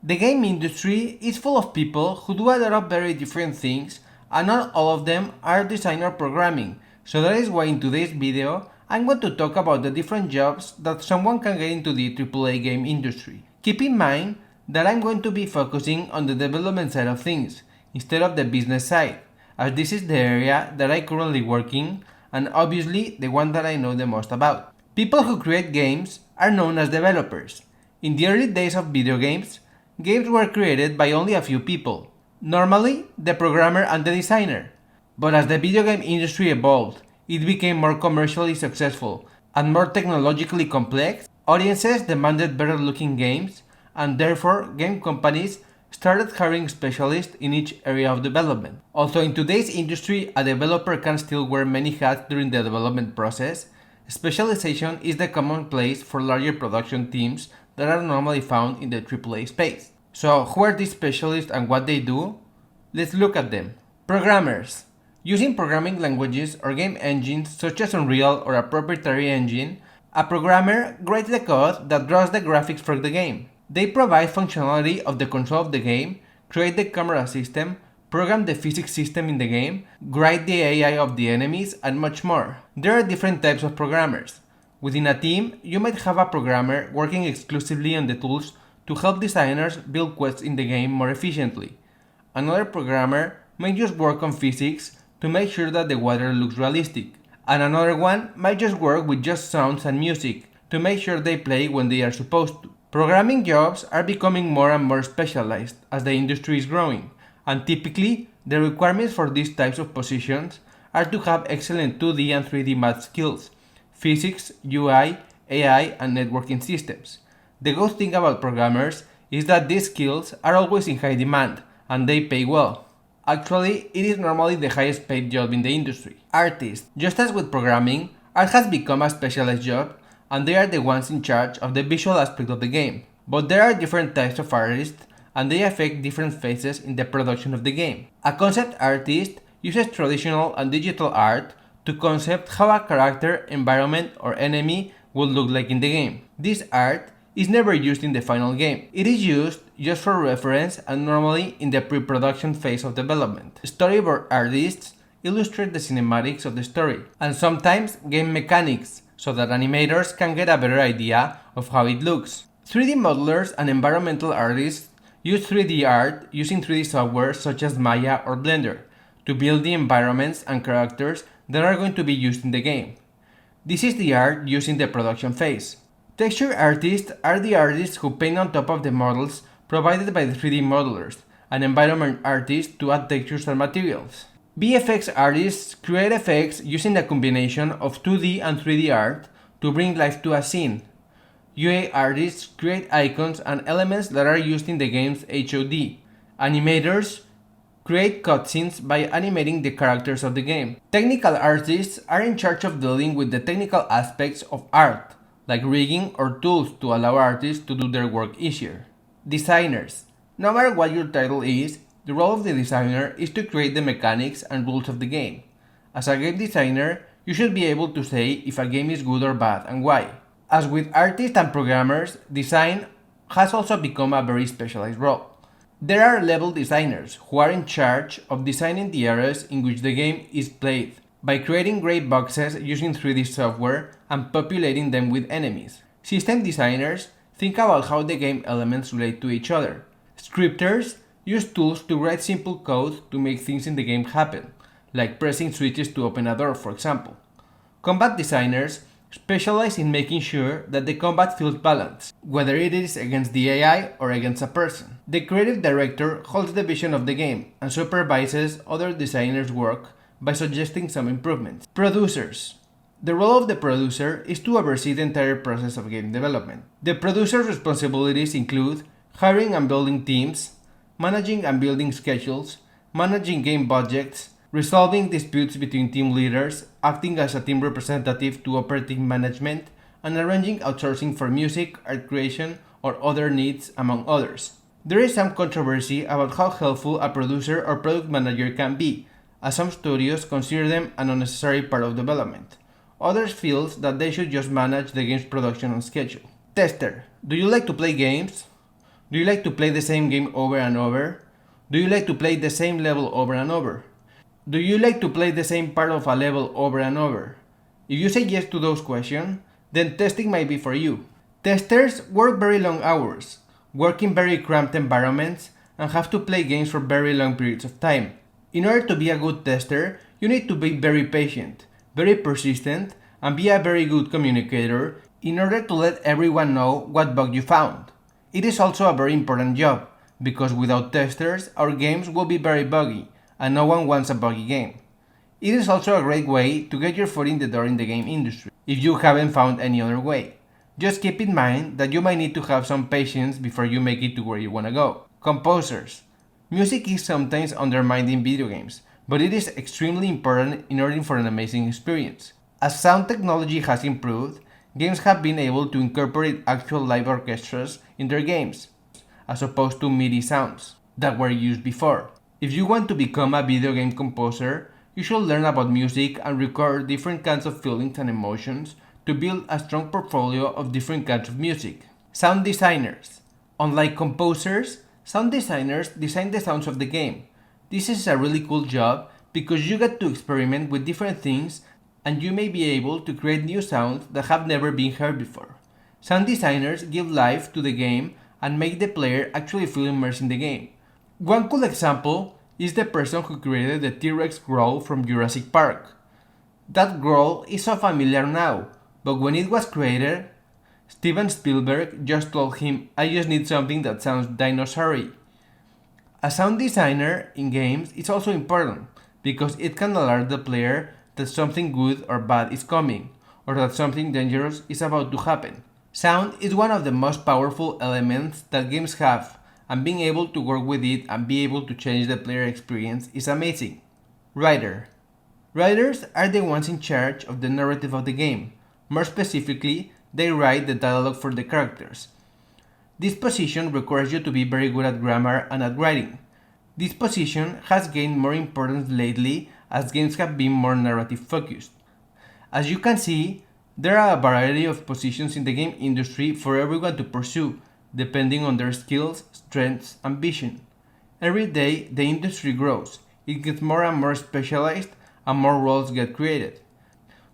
The game industry is full of people who do a lot of very different things, and not all of them are design or programming, so that is why in today's video I'm going to talk about the different jobs that someone can get into the AAA game industry. Keep in mind that I'm going to be focusing on the development side of things, instead of the business side, as this is the area that I currently work in, and obviously the one that I know the most about. People who create games are known as developers. In the early days of video games, games were created by only a few people, normally the programmer and the designer. But as the video game industry evolved, it became more commercially successful and more technologically complex. Audiences demanded better looking games, and therefore game companies started hiring specialists in each area of development. Also, in today's industry, a developer can still wear many hats during the development process. Specialization is the commonplace for larger production teams that are normally found in the AAA space. So, who are these specialists and what they do? Let's look at them. Programmers. Using programming languages or game engines such as Unreal or a proprietary engine, a programmer writes the code that draws the graphics for the game. They provide functionality of the control of the game, create the camera system, program the physics system in the game, guide the AI of the enemies, and much more. There are different types of programmers. Within a team, you might have a programmer working exclusively on the tools to help designers build quests in the game more efficiently. Another programmer might just work on physics to make sure that the water looks realistic. And another one might just work with just sounds and music to make sure they play when they are supposed to. Programming jobs are becoming more and more specialized as the industry is growing, and typically the requirements for these types of positions are to have excellent 2D and 3D math skills, physics, UI, AI, and networking systems. The good thing about programmers is that these skills are always in high demand, and they pay well. Actually, it is normally the highest paid job in the industry. Artists. Just as with programming, art has become a specialized job, and they are the ones in charge of the visual aspect of the game. But there are different types of artists, and they affect different phases in the production of the game. A concept artist uses traditional and digital art to concept how a character, environment, or enemy will look like in the game. This art is never used in the final game. It is used just for reference and normally in the pre-production phase of development. Storyboard artists illustrate the cinematics of the story, and sometimes game mechanics, so that animators can get a better idea of how it looks. 3D modelers and environmental artists use 3D art using 3D software such as Maya or Blender to build the environments and characters that are going to be used in the game. This is the art used in the production phase. Texture artists are the artists who paint on top of the models provided by the 3D modelers, and environment artists to add textures and materials. VFX artists create effects using a combination of 2D and 3D art to bring life to a scene. UA artists create icons and elements that are used in the game's HUD. Animators create cutscenes by animating the characters of the game. Technical artists are in charge of dealing with the technical aspects of art, like rigging or tools to allow artists to do their work easier. Designers. No matter what your title is, the role of the designer is to create the mechanics and rules of the game. As a game designer, you should be able to say if a game is good or bad and why. As with artists and programmers, design has also become a very specialized role. There are level designers who are in charge of designing the areas in which the game is played by creating gray boxes using 3D software and populating them with enemies. System designers think about how the game elements relate to each other. Scripters use tools to write simple code to make things in the game happen, like pressing switches to open a door, for example. Combat designers specialize in making sure that the combat feels balanced, whether it is against the AI or against a person. The creative director holds the vision of the game and supervises other designers' work by suggesting some improvements. Producers. The role of the producer is to oversee the entire process of game development. The producer's responsibilities include hiring and building teams, managing and building schedules, managing game budgets, resolving disputes between team leaders, acting as a team representative to operating management, and arranging outsourcing for music, art creation, or other needs, among others. There is some controversy about how helpful a producer or product manager can be, as some studios consider them an unnecessary part of development. Others feel that they should just manage the game's production and schedule. Tester. Do you like to play games? Do you like to play the same game over and over? Do you like to play the same level over and over? Do you like to play the same part of a level over and over? If you say yes to those questions, then testing might be for you. Testers work very long hours, work in very cramped environments, and have to play games for very long periods of time. In order to be a good tester, you need to be very patient, very persistent, and be a very good communicator in order to let everyone know what bug you found. It is also a very important job, because without testers, our games will be very buggy, and no one wants a buggy game. It is also a great way to get your foot in the door in the game industry, if you haven't found any other way. Just keep in mind that you might need to have some patience before you make it to where you want to go. Composers. Music is sometimes undermined in video games, but it is extremely important in order for an amazing experience. As sound technology has improved, games have been able to incorporate actual live orchestras in their games, as opposed to MIDI sounds that were used before. If you want to become a video game composer, you should learn about music and record different kinds of feelings and emotions to build a strong portfolio of different kinds of music. Sound designers. Unlike composers, sound designers design the sounds of the game. This is a really cool job because you get to experiment with different things and you may be able to create new sounds that have never been heard before. Sound designers give life to the game and make the player actually feel immersed in the game. One cool example is the person who created the T-Rex growl from Jurassic Park. That growl is so familiar now, but when it was created, Steven Spielberg just told him, "I just need something that sounds dinosaur-y." A sound designer in games is also important because it can alert the player that something good or bad is coming, or that something dangerous is about to happen. Sound is one of the most powerful elements that games have, and being able to work with it and be able to change the player experience is amazing. Writer. Writers are the ones in charge of the narrative of the game. More specifically, they write the dialogue for the characters. This position requires you to be very good at grammar and at writing. This position has gained more importance lately as games have been more narrative focused. As you can see, there are a variety of positions in the game industry for everyone to pursue, depending on their skills, strengths, and vision. Every day, the industry grows, it gets more and more specialized, and more roles get created.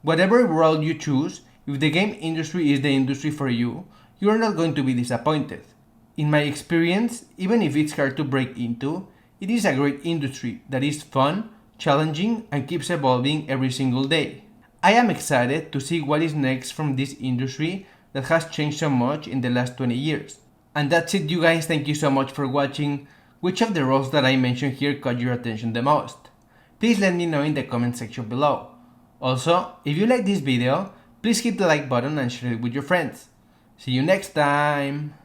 Whatever role you choose, if the game industry is the industry for you, you are not going to be disappointed. In my experience, even if it's hard to break into, it is a great industry that is fun, challenging, and keeps evolving every single day. I am excited to see what is next from this industry that has changed so much in the last 20 years. And that's it, you guys. Thank you so much for watching. Which of the roles that I mentioned here caught your attention the most? Please let me know in the comment section below. Also, if you like this video, please hit the like button and share it with your friends. See you next time!